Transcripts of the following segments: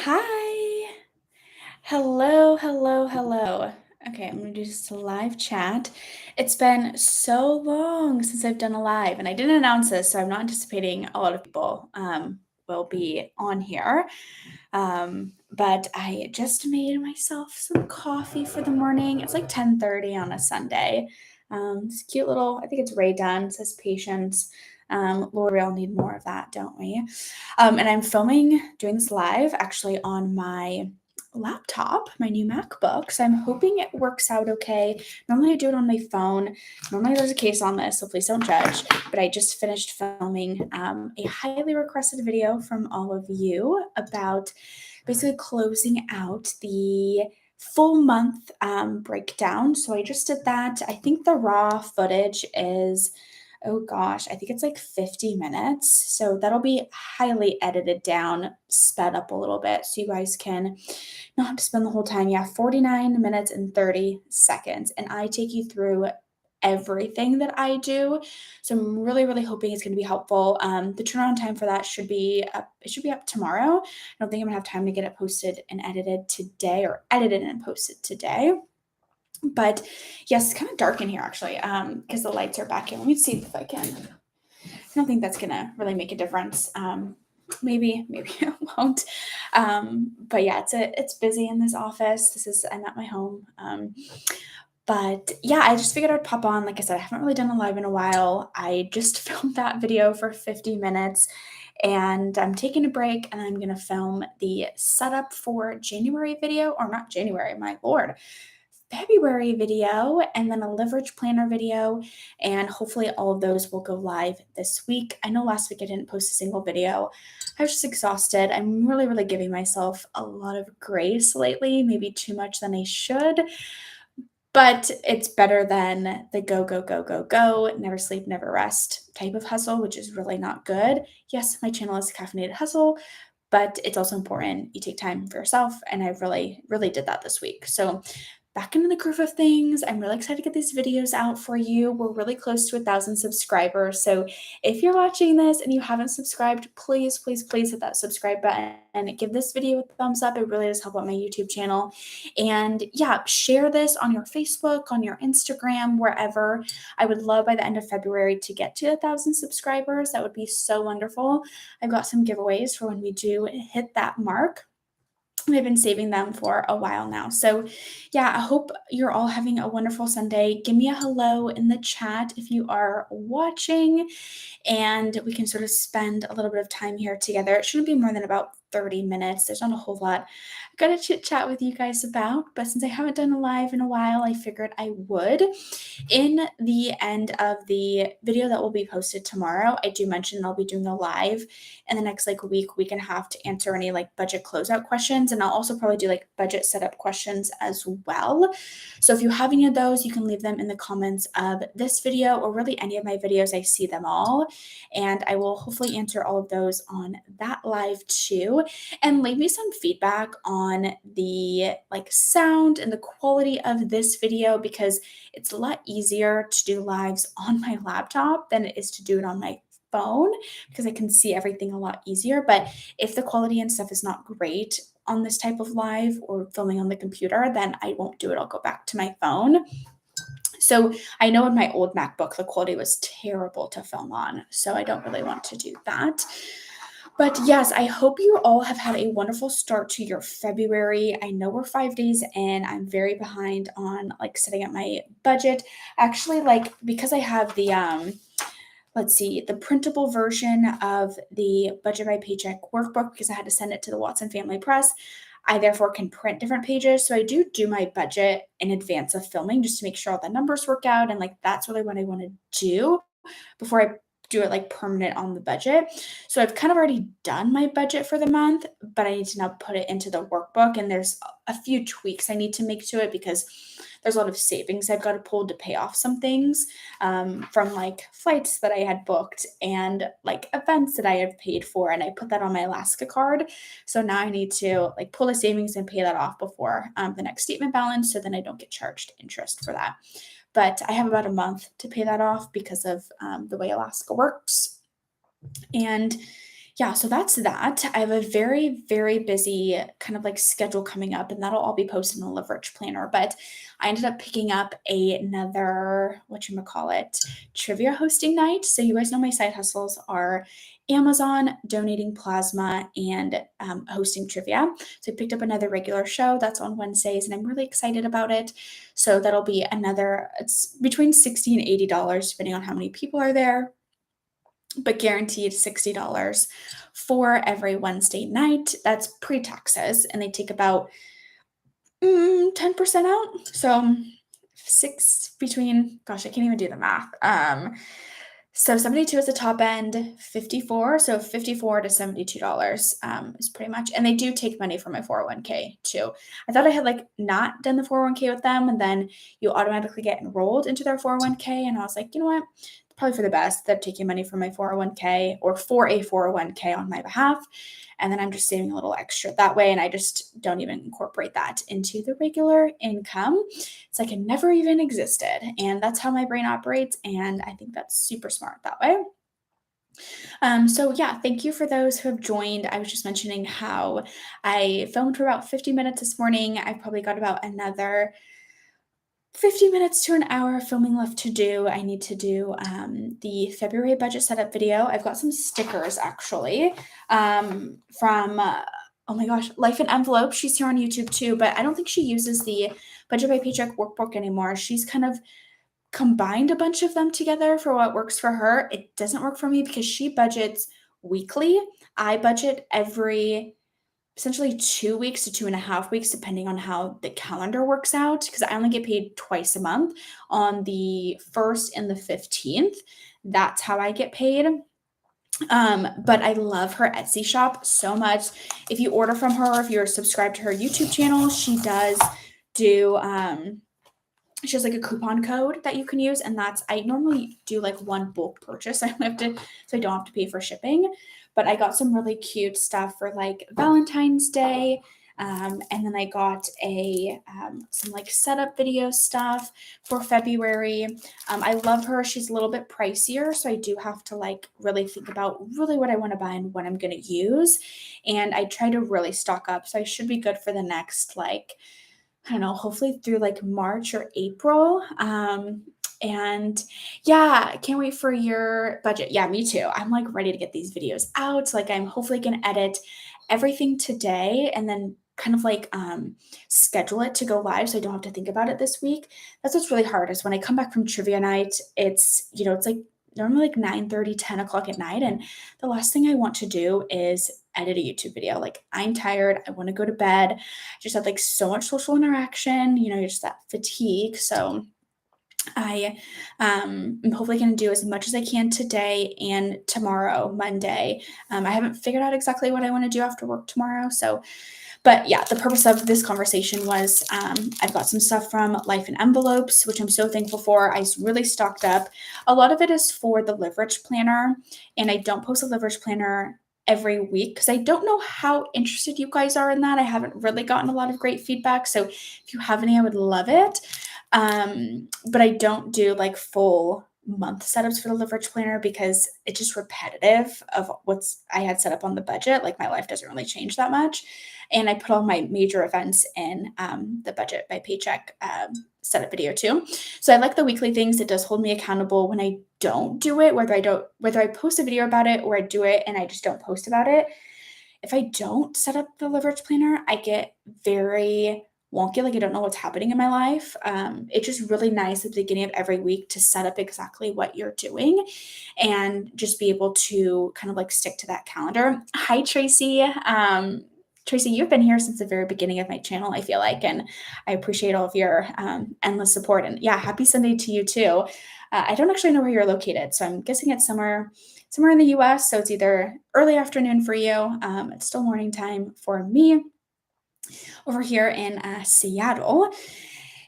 Hi. Hello, hello, hello. Okay, I'm gonna do just a live chat. It's been so long since I've done a live, and I didn't announce this, so I'm not anticipating a lot of people will be on here. But I just made myself some coffee for the morning. It's like 10:30 on a Sunday. This cute little, I think it's Ray Dunn, it says patience. Lord, we all need more of that, don't we? And I'm doing this live actually on my laptop, my new MacBook. So I'm hoping it works out okay. Normally I do it on my phone. Normally there's a case on this, so please don't judge. But I just finished filming a highly requested video from all of you about basically closing out the full month breakdown. So I just did that. I think the raw footage is, oh gosh, I think it's like 50 minutes. So that'll be highly edited down, sped up a little bit so you guys can not have to spend the whole time. Yeah, 49 minutes and 30 seconds. And I take you through everything that I do. So I'm really, really hoping it's going to be helpful. The turnaround time for that should be up. It should be up tomorrow. I don't think I'm gonna have time to get it posted and edited today, or edited and posted today. But yes, it's kind of dark in here actually, because the lights are back in. Let me see if I can. I don't think that's gonna really make a difference. Maybe it won't. But yeah, it's busy in this office. I'm at my home. But yeah, I just figured I'd pop on. Like I said, I haven't really done a live in a while. I just filmed that video for 50 minutes and I'm taking a break and I'm gonna film the setup for January video, or not January, my lord, February video, and then a leverage planner video. And hopefully all of those will go live this week. I know last week I didn't post a single video. I was just exhausted. I'm really, really giving myself a lot of grace lately, maybe too much than I should. But it's better than the go, go, go, go, go, never sleep, never rest type of hustle, which is really not good. Yes, my channel is Caffeinated Hustle, but it's also important you take time for yourself. And I really, really did that this week. So back into the groove of things. I'm really excited to get these videos out for you. We're really close to 1,000 subscribers. So if you're watching this and you haven't subscribed, please, please, please hit that subscribe button and give this video a thumbs up. It really does help out my YouTube channel. And yeah, share this on your Facebook, on your Instagram, wherever. I would love by the end of February to get to 1,000 subscribers. That would be so wonderful. I've got some giveaways for when we do hit that mark. I've been saving them for a while now. So, yeah, I hope you're all having a wonderful Sunday. Give me a hello in the chat if you are watching, and we can sort of spend a little bit of time here together. It shouldn't be more than about 30 minutes. There's not a whole lot I've got to chit chat with you guys about, but since I haven't done a live in a while, I figured I would. In the end of the video that will be posted tomorrow, I do mention I'll be doing a live in the next like week and a half to answer any like budget closeout questions. And I'll also probably do like budget setup questions as well. So if you have any of those, you can leave them in the comments of this video or really any of my videos. I see them all. And I will hopefully answer all of those on that live too. And leave me some feedback on the like sound and the quality of this video, because it's a lot easier to do lives on my laptop than it is to do it on my phone, because I can see everything a lot easier. But if the quality and stuff is not great on this type of live or filming on the computer, then I won't do it. I'll go back to my phone. So I know in my old MacBook, the quality was terrible to film on. So I don't really want to do that. But yes, I hope you all have had a wonderful start to your February. I know we're 5 days in. I'm very behind on like setting up my budget. Actually, like because I have the let's see, the printable version of the Budget by Paycheck workbook, because I had to send it to the Watson Family Press. I therefore can print different pages. So I do my budget in advance of filming just to make sure all the numbers work out. And like that's really what I want to do before I do it like permanent on the budget. So I've kind of already done my budget for the month, but I need to now put it into the workbook. And there's a few tweaks I need to make to it because there's a lot of savings I've got to pull to pay off some things, from like flights that I had booked and like events that I have paid for. And I put that on my Alaska card. So now I need to like pull the savings and pay that off before the next statement balance. So then I don't get charged interest for that. But I have about a month to pay that off because of the way Alaska works. And Yeah, so that's that. I have a very, very busy kind of like schedule coming up, and that'll all be posted in the Live Rich Planner. But I ended up picking up another, whatchamacallit, trivia hosting night. So you guys know my side hustles are Amazon, donating plasma, and hosting trivia. So I picked up another regular show that's on Wednesdays, and I'm really excited about it. So that'll be another, it's between $60 and $80, depending on how many people are there, but guaranteed $60 for every Wednesday night. That's pre-taxes, and they take about 10% out. So six between, gosh, I can't even do the math. So 72 is the top end, 54. So 54 to $72 is pretty much. And they do take money from my 401k too. I thought I had like not done the 401k with them, and then you automatically get enrolled into their 401k. And I was like, you know what? Probably for the best. They're taking money from my 401k or for a 401k on my behalf. And then I'm just saving a little extra that way. And I just don't even incorporate that into the regular income. It's like it never even existed. And that's how my brain operates. And I think that's super smart that way. So yeah, thank you for those who have joined. I was just mentioning how I filmed for about 50 minutes this morning. I've probably got about another 50 minutes to an hour of filming left to do. I need to do the February budget setup video. I've got some stickers actually from, oh my gosh, Life in Envelope. She's here on YouTube too, but I don't think she uses the Budget by Paycheck workbook anymore. She's kind of combined a bunch of them together for what works for her. It doesn't work for me because she budgets weekly. I budget every essentially 2 weeks to 2.5 weeks, depending on how the calendar works out, because I only get paid twice a month on the 1st and the 15th. That's how I get paid. But I love her Etsy shop so much. If you order from her, if you're subscribed to her YouTube channel, she does do she has like a coupon code that you can use, and that's, I normally do like one bulk purchase. I don't have to, so I don't have to pay for shipping. But I got some really cute stuff for like Valentine's Day. And then I got some like setup video stuff for February. I love her. She's a little bit pricier, so I do have to like really think about really what I want to buy and what I'm going to use. And I try to really stock up, so I should be good for the next like, I don't know, hopefully through like March or April. And yeah, I can't wait for your budget. Yeah, me too. I'm like ready to get these videos out. Like I'm hopefully gonna edit everything today and then kind of like schedule it to go live so I don't have to think about it this week. That's what's really hard is when I come back from trivia night, it's, it's like normally like 9:30, 10 o'clock at night. And the last thing I want to do is edit a YouTube video. Like I'm tired. I want to go to bed. I just had like so much social interaction, you're just that fatigue. So I am hopefully going to do as much as I can today and tomorrow, Monday. I haven't figured out exactly what I want to do after work tomorrow. So, but yeah, the purpose of this conversation was I've got some stuff from Life in Envelopes, which I'm so thankful for. I really stocked up. A lot of it is for the Live Rich Planner, and I don't post a Live Rich Planner every week because I don't know how interested you guys are in that. I haven't really gotten a lot of great feedback. So if you have any, I would love it. But I don't do like full month setups for the Live Rich Planner because it's just repetitive of what's I had set up on the budget. Like my life doesn't really change that much. And I put all my major events in the Budget by Paycheck setup video too. So I like the weekly things. It does hold me accountable when I don't do it, whether I post a video about it or I do it and I just don't post about it. If I don't set up the Live Rich Planner, I get very wonky, like I don't know what's happening in my life. It's just really nice at the beginning of every week to set up exactly what you're doing and just be able to kind of like stick to that calendar. Hi, Tracy. Tracy, you've been here since the very beginning of my channel, I feel like, and I appreciate all of your endless support. And yeah, happy Sunday to you too. I don't actually know where you're located, so I'm guessing it's somewhere in the US. So it's either early afternoon for you. It's still morning time for me over here in Seattle.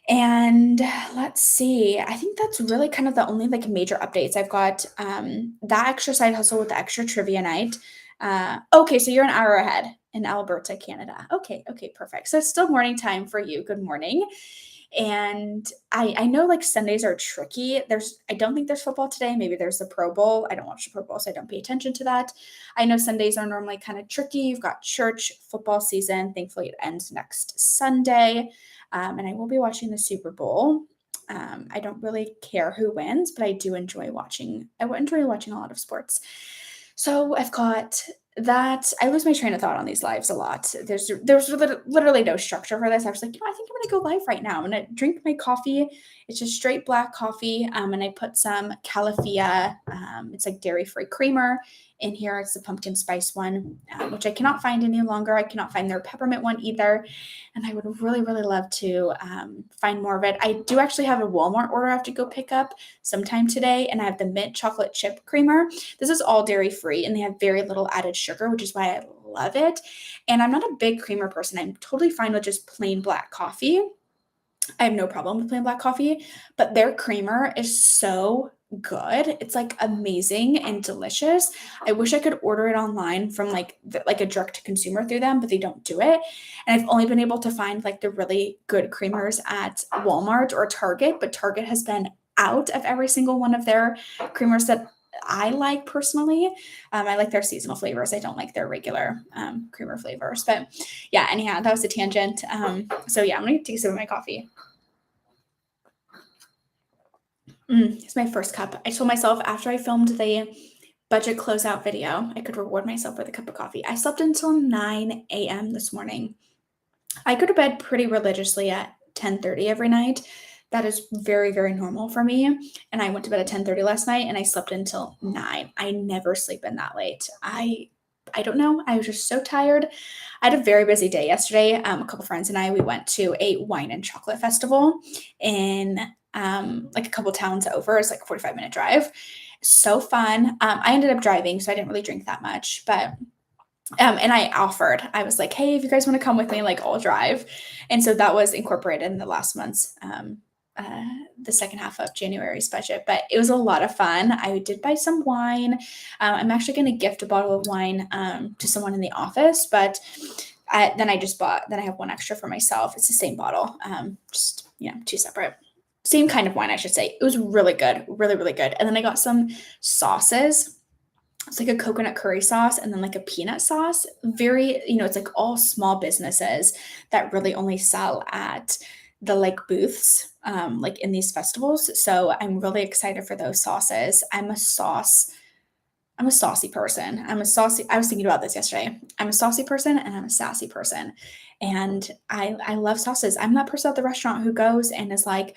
And let's see, I think that's really kind of the only like major updates. I've got that extra side hustle with the extra trivia night. Okay, so you're an hour ahead in Alberta, Canada. Okay, perfect. So it's still morning time for you. Good morning. And I know like Sundays are tricky. I don't think there's football today. Maybe there's the Pro Bowl. I don't watch the Pro Bowl, so I don't pay attention to that. I know Sundays are normally kind of tricky. You've got church, football season. Thankfully, it ends next Sunday. And I will be watching the Super Bowl. I don't really care who wins, but I do enjoy watching. I enjoy watching a lot of sports. So I've got that. I lose my train of thought on these lives a lot. There's literally no structure for this. I was like, I think I'm gonna go live right now. I'm gonna drink my coffee. It's just straight black coffee. And I put some Califia. It's like dairy-free creamer in here. It's the pumpkin spice one, which I cannot find any longer. I cannot find their peppermint one either. And I would really, really love to find more of it. I do actually have a Walmart order I have to go pick up sometime today, and I have the mint chocolate chip creamer. This is all dairy-free, and they have very little added sugar, which is why I love it. And I'm not a big creamer person. I'm totally fine with just plain black coffee. I have no problem with plain black coffee, but their creamer is so good. It's like amazing and delicious. I wish I could order it online from like a direct to consumer through them, but they don't do it. And I've only been able to find like the really good creamers at Walmart or Target, but Target has been out of every single one of their creamers that I like personally. I like their seasonal flavors. I don't like their regular creamer flavors. But yeah, anyhow, that was a tangent. So yeah, I'm gonna take a sip of my coffee. It's my first cup. I told myself after I filmed the budget closeout video, I could reward myself with a cup of coffee. I slept until 9 a.m. this morning. I go to bed pretty religiously at 10:30 every night. That is very, very normal for me. And I went to bed at 10:30 last night and I slept until 9. I never sleep in that late. I don't know. I was just so tired. I had a very busy day yesterday. A couple friends and I, we went to a wine and chocolate festival in like a couple towns over. It's like a 45-minute drive. So fun. I ended up driving, so I didn't really drink that much, but and I was like, hey, if you guys want to come with me, like I'll drive. And so that was incorporated in the last month's uh, the second half of January's budget, but it was a lot of fun. I did buy some wine. I'm actually going to gift a bottle of wine to someone in the office, but then I have one extra for myself. It's the same bottle, just, two separate. Same kind of wine, I should say. It was really good, really, really good. And then I got some sauces. It's like a coconut curry sauce and then like a peanut sauce. Very, it's like all small businesses that really only sell at the like booths, like in these festivals. So I'm really excited for those sauces. I'm a saucy person. I was thinking about this yesterday. I'm a saucy person and I'm a sassy person. And I love sauces. I'm that person at the restaurant who goes and is like,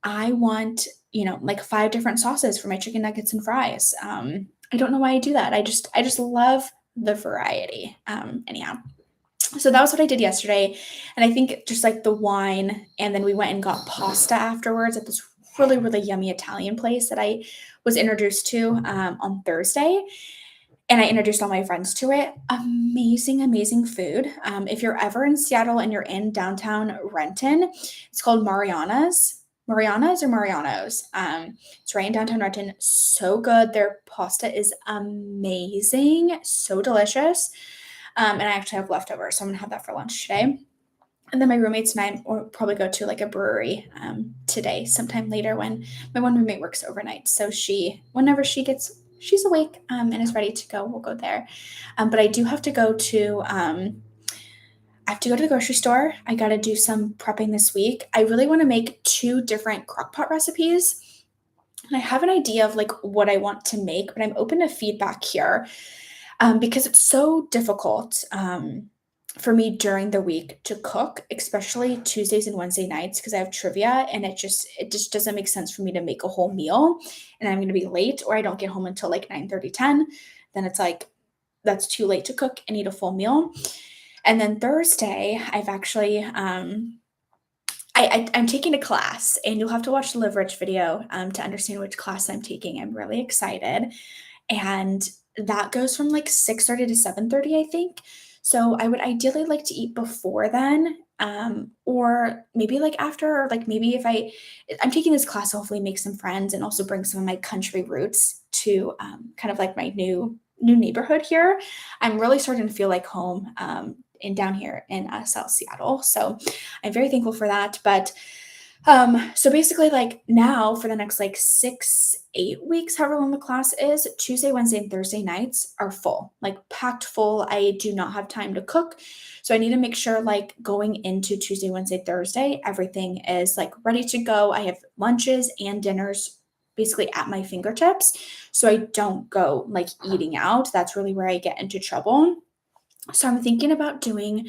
I want, like 5 different sauces for my chicken nuggets and fries. I don't know why I do that. I just love the variety. Anyhow. So that was what I did yesterday. And I think just like the wine, and then we went and got pasta afterwards at this really, really yummy Italian place that I was introduced to on Thursday. And I introduced all my friends to it. Amazing, amazing food. If you're ever in Seattle and you're in downtown Renton, it's called Mariana's. Mariana's or Mariano's. It's right in downtown Renton. So good. Their pasta is amazing. So delicious. And I actually have leftovers, so I'm gonna have that for lunch today. And then my roommates and I will probably go to like a brewery today, sometime later when my one roommate works overnight. So whenever she's awake and is ready to go, we'll go there. But I do have to go to the grocery store. I got to do some prepping this week. I really want to make 2 different crock pot recipes. And I have an idea of like what I want to make, but I'm open to feedback here because it's so difficult for me during the week to cook, especially Tuesdays and Wednesday nights because I have trivia and it just doesn't make sense for me to make a whole meal and I'm going to be late or I don't get home until like 9:30, 10. Then it's like that's too late to cook and eat a full meal. And then Thursday, I've actually I'm taking a class, and you'll have to watch the Live Rich video to understand which class I'm taking. I'm really excited, and that goes from like 6:30 to 7:30, I think. So I would ideally like to eat before then, or maybe like after, or like maybe if I'm taking this class, to hopefully make some friends and also bring some of my country roots to kind of like my new neighborhood here. I'm really starting to feel like home down here in South Seattle. So I'm very thankful for that. But So basically, like now for the next like 6, 8 weeks, however long the class is, Tuesday, Wednesday, and Thursday nights are full, like packed full. I do not have time to cook. So I need to make sure, like, going into Tuesday, Wednesday, Thursday, everything is like ready to go. I have lunches and dinners basically at my fingertips. So I don't go like eating out. That's really where I get into trouble. So I'm thinking about doing,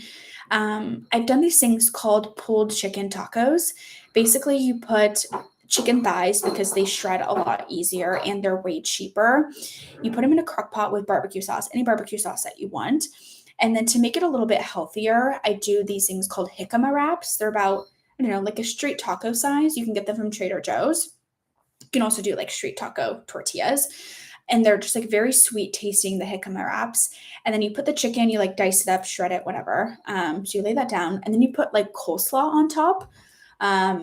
I've done these things called pulled chicken tacos. Basically, you put chicken thighs because they shred a lot easier and they're way cheaper. You put them in a crock pot with barbecue sauce, any barbecue sauce that you want. And then to make it a little bit healthier, I do these things called jicama wraps. They're about, I don't know, like a street taco size. You can get them from Trader Joe's. You can also do like street taco tortillas. And they're just like very sweet tasting, the jicama wraps. And then you put the chicken, you like dice it up, shred it, whatever. So you lay that down, and then you put like coleslaw on top.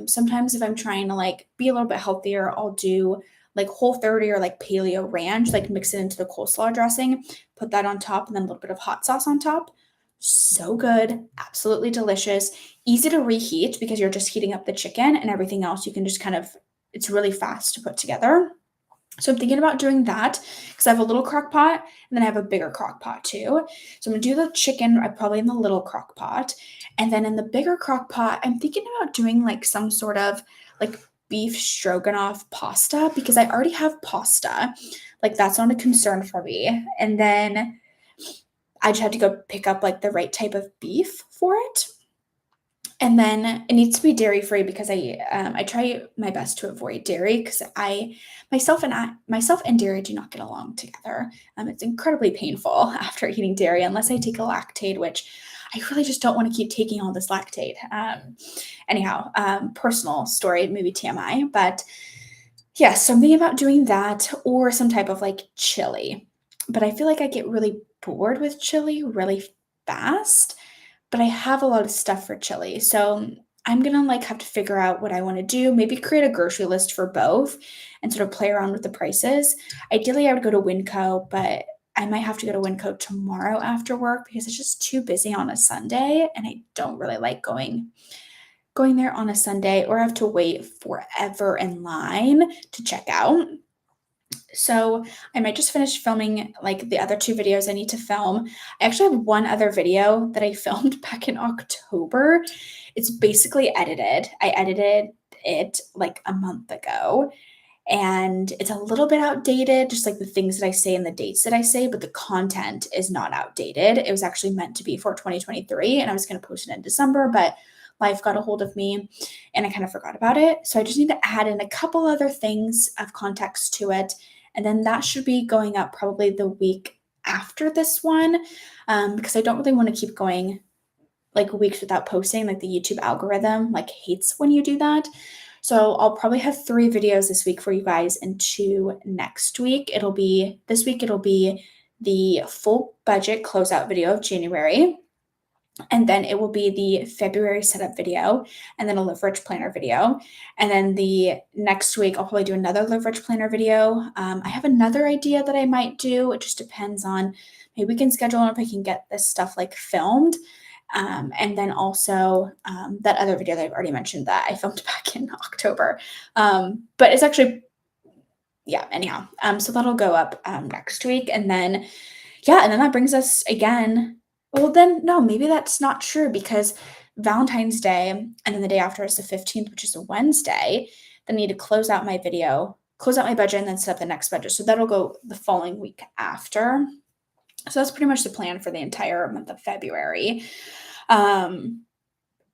Sometimes if I'm trying to like be a little bit healthier, I'll do like Whole30 or like Paleo Ranch, like mix it into the coleslaw dressing, put that on top, and then a little bit of hot sauce on top. So good, absolutely delicious, easy to reheat because you're just heating up the chicken, and everything else you can just kind of, it's really fast to put together. So I'm thinking about doing that because I have a little crock pot and then I have a bigger crock pot too. So I'm gonna do the chicken probably in the little crock pot. And then in the bigger crock pot, I'm thinking about doing like some sort of like beef stroganoff pasta because I already have pasta. Like that's not a concern for me. And then I just have to go pick up like the right type of beef for it. And then it needs to be dairy free because I try my best to avoid dairy because myself and dairy do not get along together. It's incredibly painful after eating dairy unless I take a lactate, which I really just don't want to keep taking all this lactate. Anyhow, personal story, maybe TMI, but yeah, something about doing that or some type of like chili. But I feel like I get really bored with chili really fast, but I have a lot of stuff for chili. So I'm gonna like have to figure out what I want to do. Maybe create a grocery list for both and sort of play around with the prices. Ideally, I would go to Winco, but I might have to go to Winco tomorrow after work because it's just too busy on a Sunday, and I don't really like going there on a Sunday or have to wait forever in line to check out. So I might just finish filming like the other two videos I need to film. I actually have one other video that I filmed back in October. It's basically edited. I edited it like a month ago, and it's a little bit outdated, just like the things that I say and the dates that I say, but the content is not outdated. It was actually meant to be for 2023, and I was going to post it in December, but life got a hold of me and I kind of forgot about it. So I just need to add in a couple other things of context to it. And then that should be going up probably the week after this one, because I don't really want to keep going like weeks without posting. Like the YouTube algorithm like hates when you do that. So I'll probably have 3 videos this week for you guys and 2 next week. It'll be this week, it'll be the full budget closeout video of January. And then it will be the February setup video and then a Live Rich planner video. And then the next week, I'll probably do another Live Rich planner video. I have another idea that I might do. It just depends on maybe we can schedule and if I can get this stuff like filmed. And then also that other video that I've already mentioned that I filmed back in October. But it's actually, yeah, anyhow. So that'll go up next week. And then, yeah, and then that brings us again. Well, then, no, maybe that's not true because Valentine's Day and then the day after is the 15th, which is a Wednesday. Then I need to close out my video, close out my budget, and then set up the next budget. So that'll go the following week after. So that's pretty much the plan for the entire month of February. And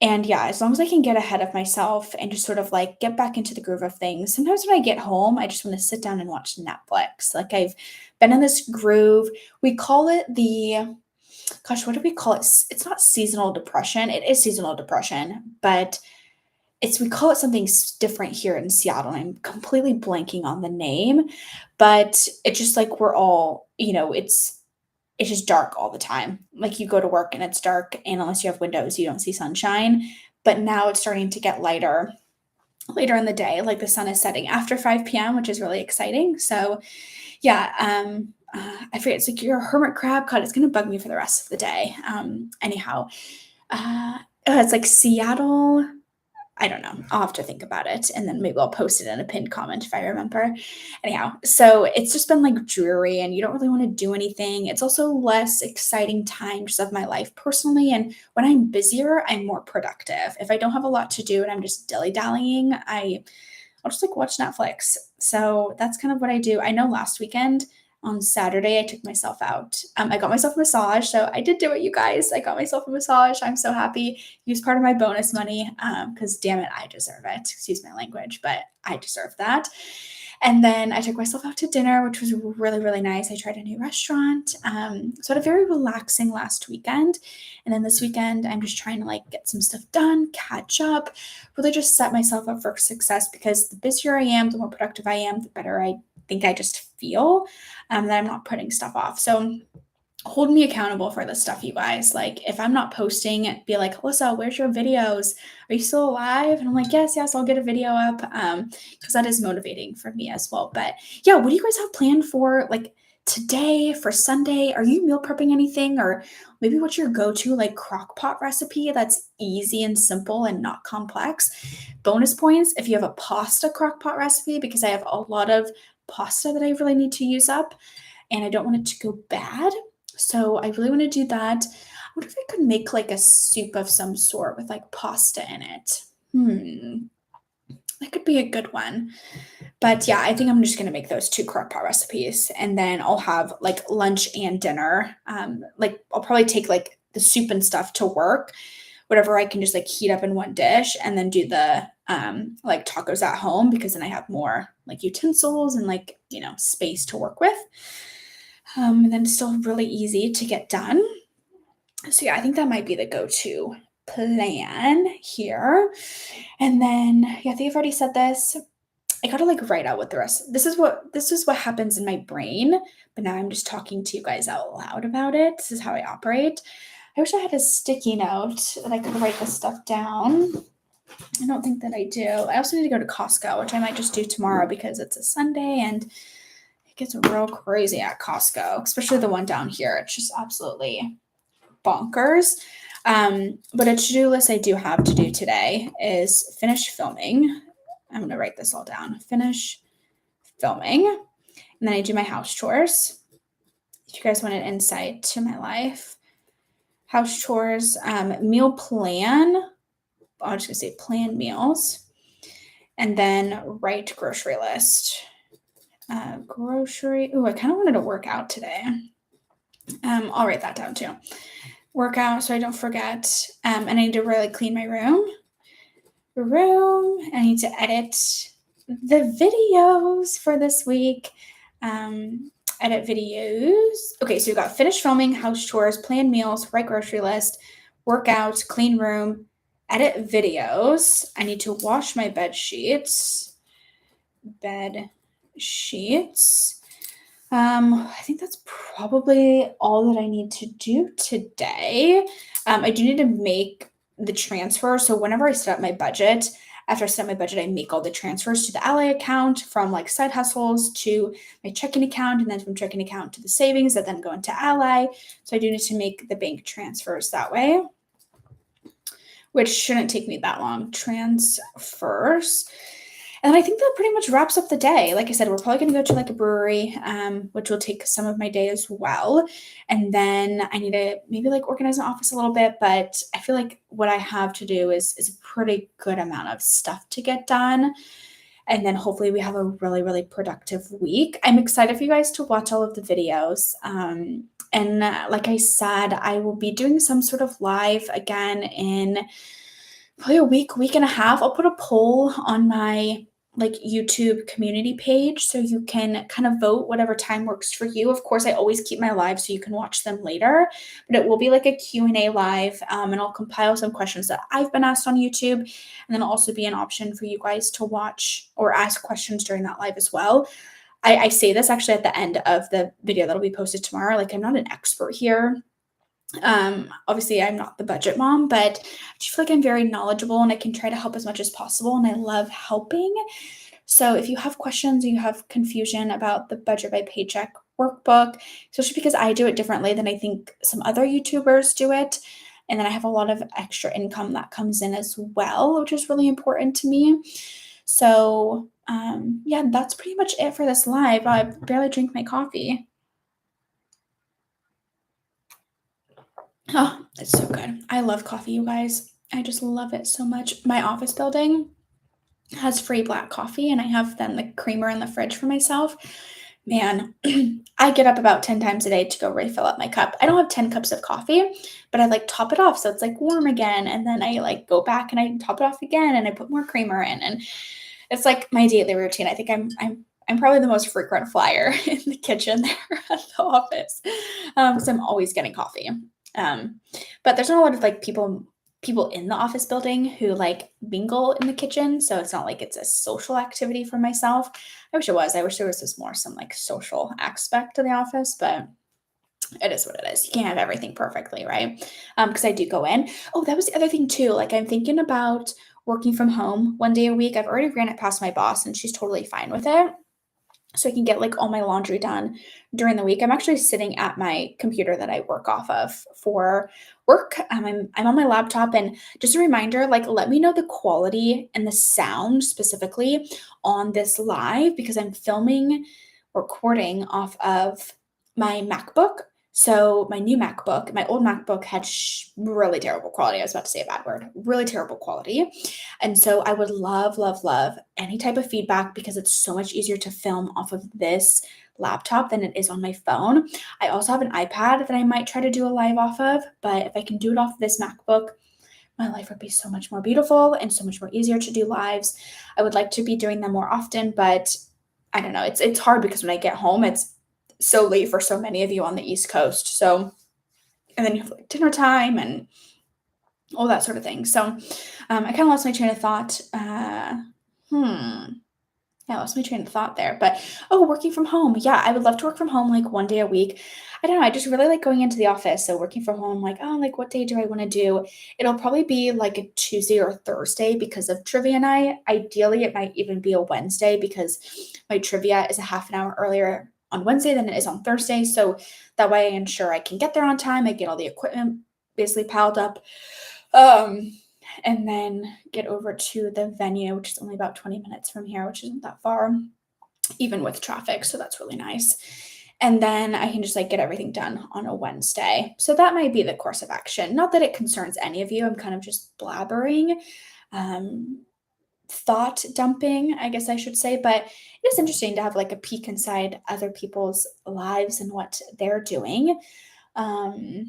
yeah, as long as I can get ahead of myself and just sort of like get back into the groove of things. Sometimes when I get home, I just want to sit down and watch Netflix. Like I've been in this groove. We call it the, gosh, what do we call it? It's not seasonal depression. It is seasonal depression, but we call it something different here in Seattle. And I'm completely blanking on the name, but it's just like we're all, it's just dark all the time. Like you go to work and it's dark, and unless you have windows, you don't see sunshine. But now it's starting to get lighter later in the day. Like the sun is setting after 5 p.m., which is really exciting. So yeah, I forget. It's like you're a hermit crab. God, it's gonna bug me for the rest of the day. Anyhow, it's like Seattle. I don't know. I'll have to think about it, and then maybe I'll post it in a pinned comment if I remember. Anyhow, so it's just been like dreary and you don't really want to do anything. It's also less exciting time just of my life personally. And when I'm busier, I'm more productive. If I don't have a lot to do and I'm just dilly-dallying, I'll just like watch Netflix. So that's kind of what I do. I know last weekend on Saturday, I took myself out. I got myself a massage. So I did do it, you guys. I got myself a massage. I'm so happy. Use part of my bonus money because damn it, I deserve it. Excuse my language, but I deserve that. And then I took myself out to dinner, which was really, really nice. I tried a new restaurant. So I had a very relaxing last weekend. And then this weekend, I'm just trying to like get some stuff done, catch up, really just set myself up for success because the busier I am, the more productive I am, the better I think I just feel that I'm not putting stuff off. So hold me accountable for this stuff, you guys. Like, if I'm not posting, be like, Alyssa, where's your videos? Are you still alive? And I'm like, yes, I'll get a video up. Because that is motivating for me as well. But yeah, what do you guys have planned for like today, for Sunday? Are you meal prepping anything? Or maybe what's your go-to like crock pot recipe that's easy and simple and not complex? Bonus points if you have a pasta crock pot recipe, because I have a lot of pasta that I really need to use up and I don't want it to go bad. So I really want to do that. I wonder if I could make like a soup of some sort with like pasta in it. That could be a good one. But yeah, I think I'm just gonna make those two crock pot recipes, and then I'll have like lunch and dinner. Like I'll probably take like the soup and stuff to work, whatever I can just like heat up in one dish, and then do the like tacos at home because then I have more like utensils and like space to work with. And then it's still really easy to get done. So yeah, I think that might be the go-to plan here. And then yeah, I think I've already said this. I gotta like write out what the rest. This is what happens in my brain, but now I'm just talking to you guys out loud about it. This is how I operate. I wish I had a sticky note that I could write this stuff down. I don't think that I do. I also need to go to Costco, which I might just do tomorrow because it's a Sunday and it gets real crazy at Costco, especially the one down here. It's just absolutely bonkers. But a to-do list I do have to do today is finish filming. I'm going to write this all down. Finish filming. And then I do my house chores. If you guys want an insight to my life. House chores, meal plan. I'm just going to say plan meals. And then write grocery list. Grocery. Ooh, I kind of wanted to work out today. I'll write that down too. Workout so I don't forget. And I need to really clean my room. I need to edit the videos for this week. Edit videos. Okay, so we got finish filming, house chores, plan meals, write grocery list, workout, clean room, edit videos. I need to wash my bed sheets. I think that's probably all that I need to do today. I do need to make the transfer. So whenever I set up my budget, after I set up my budget, I make all the transfers to the Ally account from like side hustles to my checking account, and then from checking account to the savings that then go into Ally. So I do need to make the bank transfers that way, which shouldn't take me that long. Transfers. And I think that pretty much wraps up the day. Like I said, we're probably going to go to like a brewery, which will take some of my day as well. And then I need to maybe like organize my office a little bit. But I feel like what I have to do is a pretty good amount of stuff to get done. And then hopefully we have a really, really productive week. I'm excited for you guys to watch all of the videos. And like I said, I will be doing some sort of live again in probably a week and a half. I'll put a poll on my like YouTube community page so you can kind of vote whatever time works for you. Of course, I always keep my live so you can watch them later, but it will be like a Q&A live, and I'll compile some questions that I've been asked on YouTube, and then it'll also be an option for you guys to watch or ask questions during that live as well. I say this actually at the end of the video that'll be posted tomorrow. Like, I'm not an expert here. Obviously I'm not the budget mom, but I just feel like I'm very knowledgeable and I can try to help as much as possible, and I love helping. So if you have questions or you have confusion about the Budget by Paycheck workbook, especially because I do it differently than I think some other YouTubers do it, And then I have a lot of extra income that comes in as well, which is really important to me. So, yeah, that's pretty much it for this live. I barely drink my coffee. Oh, it's so good. I love coffee, you guys. I just love it so much. My office building has free black coffee, and I have then the creamer in the fridge for myself. Man, I get up about 10 times a day to go refill up my cup. I don't have 10 cups of coffee, but I like top it off so it's like warm again. And then I like go back and I top it off again and I put more creamer in. And it's like my daily routine. I think I'm probably the most frequent flyer in the kitchen there at the office because I'm always getting coffee. Um, but there's not a lot of like people in the office building who like mingle in the kitchen, so it's not like it's a social activity for myself. I wish it was. I wish there was just more some like social aspect to the office, but it is what it is. You can't have everything perfectly, right? Because I do go in. Oh, that was the other thing too. Like I'm thinking about working from home one day a week. I've already ran it past my boss and she's totally fine with it. So I can get like all my laundry done during the week. I'm actually sitting at my computer that I work off of for work. I'm on my laptop, and just a reminder, like let me know the quality and the sound specifically on this live because I'm filming, recording off of my MacBook. So my new MacBook, my old MacBook had really terrible quality. I was about to say a bad word, really terrible quality. And so I would love, love, love any type of feedback because it's so much easier to film off of this laptop than it is on my phone. I also have an iPad that I might try to do a live off of, but if I can do it off this MacBook, my life would be so much more beautiful and so much more easier to do lives. I would like to be doing them more often, but I don't know. It's hard because when I get home, it's so late for so many of you on the East Coast. So, and then you have like dinner time and all that sort of thing. So, I kind of lost my train of thought. Yeah, I lost my train of thought there. But oh, working from home. Yeah, I would love to work from home like one day a week. I don't know. I just really like going into the office. So working from home, like, oh, like what day do I want to do? It'll probably be like a Tuesday or Thursday because of trivia night. Ideally, it might even be a Wednesday because my trivia is a half an hour earlier on Wednesday than it is on Thursday. So that way I ensure I can get there on time. I get all the equipment basically piled up. Um, and then get over to the venue, which is only about 20 minutes from here, which isn't that far, even with traffic. So that's really nice. And then I can just like get everything done on a Wednesday. So that might be the course of action. Not that it concerns any of you. I'm kind of just blabbering, thought dumping, I guess I should say. But it is interesting to have like a peek inside other people's lives and what they're doing. And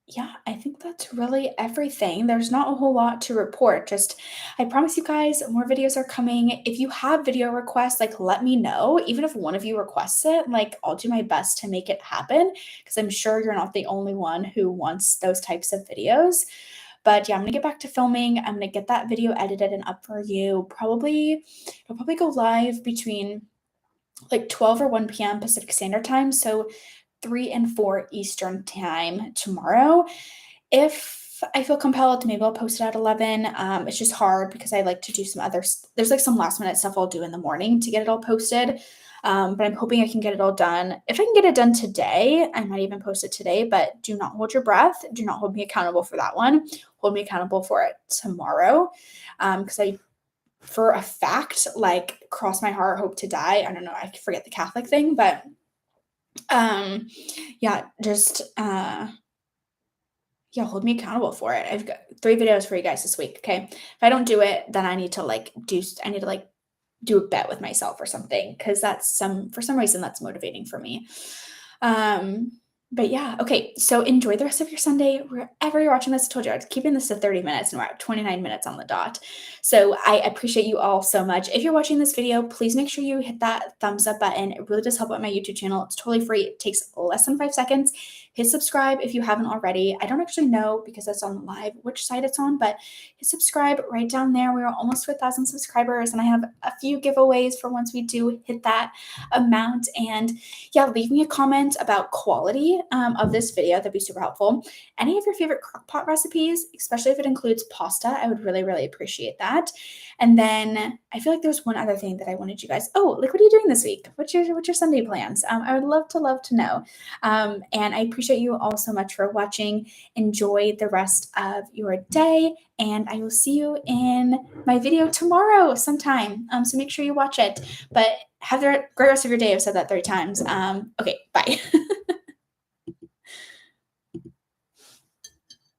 yeah, I think that's really everything. There's not a whole lot to report. Just, I promise you guys, more videos are coming. If you have video requests, like let me know. Even if one of you requests it, like I'll do my best to make it happen because I'm sure you're not the only one who wants those types of videos. But yeah, I'm gonna get back to filming. I'm gonna get that video edited and up for you. It'll probably go live between like 12 or 1 p.m. Pacific Standard Time. So 3 and 4 Eastern time tomorrow. If I feel compelled, maybe I'll post it at 11. It's just hard because I like to do some other, there's like some last minute stuff I'll do in the morning to get it all posted. But I'm hoping I can get it all done. If I can get it done today, I might even post it today, but do not hold your breath. Do not hold me accountable for that one. Hold me accountable for it tomorrow. Because I for a fact, like cross my heart, hope to die. I don't know, I forget the Catholic thing, but yeah, just yeah, hold me accountable for it. I've got 3 videos for you guys this week, okay? If I don't do it, then I need to like do a bet with myself or something because for some reason that's motivating for me. But yeah, okay. So enjoy the rest of your Sunday wherever you're watching this. I told you I was keeping this to 30 minutes and we're at 29 minutes on the dot. So I appreciate you all so much. If you're watching this video, please make sure you hit that thumbs up button. It really does help out my YouTube channel. It's totally free. It takes less than 5 seconds. Hit subscribe if you haven't already. I don't actually know because it's on live which side it's on, but hit subscribe right down there. We're almost to 1,000 subscribers and I have a few giveaways for once we do hit that amount. And yeah, leave me a comment about quality of this video, that'd be super helpful. Any of your favorite crockpot recipes, especially if it includes pasta, I would really, really appreciate that. And then I feel like there's one other thing that I wanted you guys. Oh, like what are you doing this week? What's your Sunday plans? I would love to know. And I appreciate you all so much for watching. Enjoy the rest of your day, and I will see you in my video tomorrow sometime. So make sure you watch it. But have the great rest of your day. I've said that 3 times. Okay, bye.